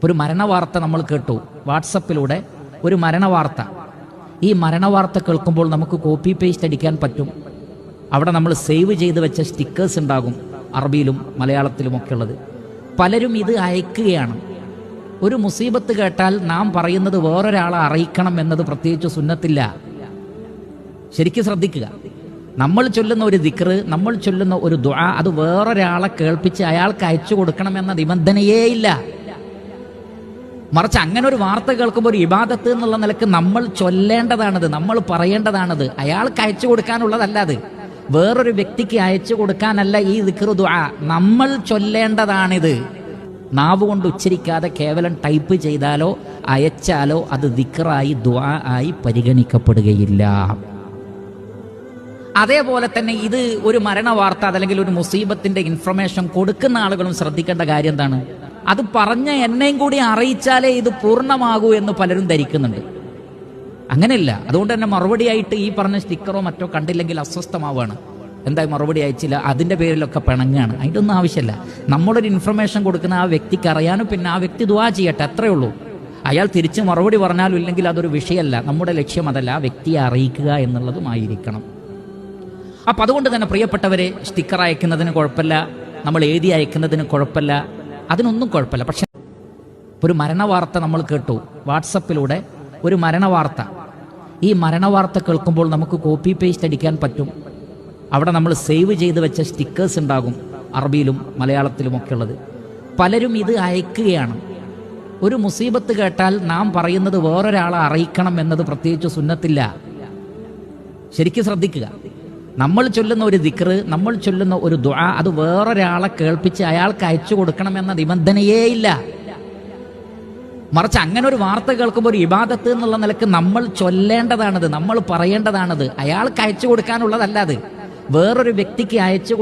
ഒരു മരണവാർത്ത നമ്മൾ കേട്ടു വാട്സപ്പിലൂടെ, ഒരു മരണവാർത്ത. ഈ മരണവാർത്ത കേൾക്കുമ്പോൾ നമുക്ക് കോപ്പി പേസ്റ്റ് അടിക്കാൻ പറ്റും. അവിടെ നമ്മൾ സേവ് ചെയ്ത് വെച്ച സ്റ്റിക്കേഴ്സ് ഉണ്ടാകും, അറബിയിലും മലയാളത്തിലുമൊക്കെ ഉള്ളത്. പലരും ഇത് അയക്കുകയാണ്. ഒരു മുസീബത്ത് കേട്ടാൽ നാം പറയുന്നത് വേറൊരാളെ അറിയിക്കണം എന്നത് പ്രത്യേകിച്ച് സുന്നത്തില്ല. ശരിക്കും ശ്രദ്ധിക്കുക. നമ്മൾ ചൊല്ലുന്ന ഒരു ദിക്റ്, നമ്മൾ ചൊല്ലുന്ന ഒരു ദുആ, അത് വേറൊരാളെ കേൾപ്പിച്ച് അയാൾക്ക് അയച്ചു കൊടുക്കണം എന്ന നിബന്ധനയേ ഇല്ല. മറിച്ച് അങ്ങനെ ഒരു വാർത്ത കേൾക്കുമ്പോൾ ഒരു ഇബാദത്ത് എന്നുള്ള നിലക്ക് നമ്മൾ ചൊല്ലേണ്ടതാണത്, നമ്മൾ പറയേണ്ടതാണത്. അയാൾക്ക് അയച്ചു കൊടുക്കാനുള്ളതല്ല, അത് വേറൊരു വ്യക്തിക്ക് അയച്ചു കൊടുക്കാനല്ല ഈ ദിക്റ് ദുആ. നമ്മൾ ചൊല്ലേണ്ടതാണിത്. നാവ് കൊണ്ട് ഉച്ചരിക്കാതെ കേവലം ടൈപ്പ് ചെയ്താലോ അയച്ചാലോ അത് ദിക്റായി ദുആ ആയി പരിഗണിക്കപ്പെടുകയില്ല. അതേപോലെ തന്നെ ഇത് ഒരു മരണവാർത്ത അതല്ലെങ്കിൽ ഒരു മുസീബത്തിന്റെ ഇൻഫർമേഷൻ കൊടുക്കുന്ന ആളുകളും ശ്രദ്ധിക്കേണ്ട കാര്യം എന്താണ്? അത് പറഞ്ഞ എന്നെയും കൂടി അറിയിച്ചാലേ ഇത് പൂർണ്ണമാകൂ എന്ന് പലരും ധരിക്കുന്നുണ്ട്. അങ്ങനെയല്ല. അതുകൊണ്ട് തന്നെ മറുപടിയായിട്ട് ഈ പറഞ്ഞ സ്റ്റിക്കറോ മറ്റോ കണ്ടില്ലെങ്കിൽ അസ്വസ്ഥമാവാണ്. എന്തായി മറുപടി അയച്ചില്ല, അതിൻ്റെ പേരിലൊക്കെ പിണങ്ങാണ്. അതിൻ്റെ ഒന്നും ആവശ്യമില്ല. നമ്മളൊരു ഇൻഫർമേഷൻ കൊടുക്കുന്ന ആ വ്യക്തിക്ക് അറിയാനും പിന്നെ ആ വ്യക്തി ദുആ ചെയ്യട്ടെ, അത്രയേ ഉള്ളൂ. അയാൾ തിരിച്ച് മറുപടി പറഞ്ഞാലും ഇല്ലെങ്കിൽ അതൊരു വിഷയമല്ല. നമ്മുടെ ലക്ഷ്യം അതല്ല, ആ വ്യക്തിയെ അറിയിക്കുക എന്നുള്ളതുമായിരിക്കണം. അപ്പം അതുകൊണ്ട് തന്നെ പ്രിയപ്പെട്ടവരെ, സ്റ്റിക്കർ അയക്കുന്നതിന് കുഴപ്പമില്ല, നമ്മൾ എഴുതി അയക്കുന്നതിന് കുഴപ്പമില്ല, അതിനൊന്നും കുഴപ്പമില്ല. പക്ഷെ ഒരു മരണവാർത്ത നമ്മൾ കേട്ടു വാട്സപ്പിലൂടെ, ഒരു മരണവാർത്ത. ഈ മരണവാർത്ത കേൾക്കുമ്പോൾ നമുക്ക് കോപ്പി പേസ്റ്റ് അടിക്കാൻ പറ്റും. അവിടെ നമ്മൾ സേവ് ചെയ്ത് വെച്ച സ്റ്റിക്കേഴ്സ് ഉണ്ടാകും, അറബിയിലും മലയാളത്തിലുമൊക്കെ ഉള്ളത്. പലരും ഇത് അയക്കുകയാണ്. ഒരു മുസീബത്ത് കേട്ടാൽ നാം പറയുന്നത് വേറൊരാളെ അറിയിക്കണം എന്നത് പ്രത്യേകിച്ച് സുന്നത്തില്ല. ശരിക്കും ശ്രദ്ധിക്കുക. നമ്മൾ ചൊല്ലുന്ന ഒരു ദിക്റ്, നമ്മൾ ചൊല്ലുന്ന ഒരു ദുആ, അത് വേറൊരാളെ കേൾപ്പിച്ച് അയാൾക്ക് അയച്ചു കൊടുക്കണം എന്ന നിബന്ധനയേ ഇല്ല. മറിച്ച് അങ്ങനെ ഒരു വാർത്ത കേൾക്കുമ്പോൾ ഒരു ഇബാദത്ത് എന്നുള്ള നിലക്ക് നമ്മൾ ചൊല്ലേണ്ടതാണത്, നമ്മൾ പറയേണ്ടതാണത്. അയാൾക്ക് അയച്ചു കൊടുക്കാനുള്ളതല്ല, അത് വേറൊരു വ്യക്തിക്ക് അയച്ചു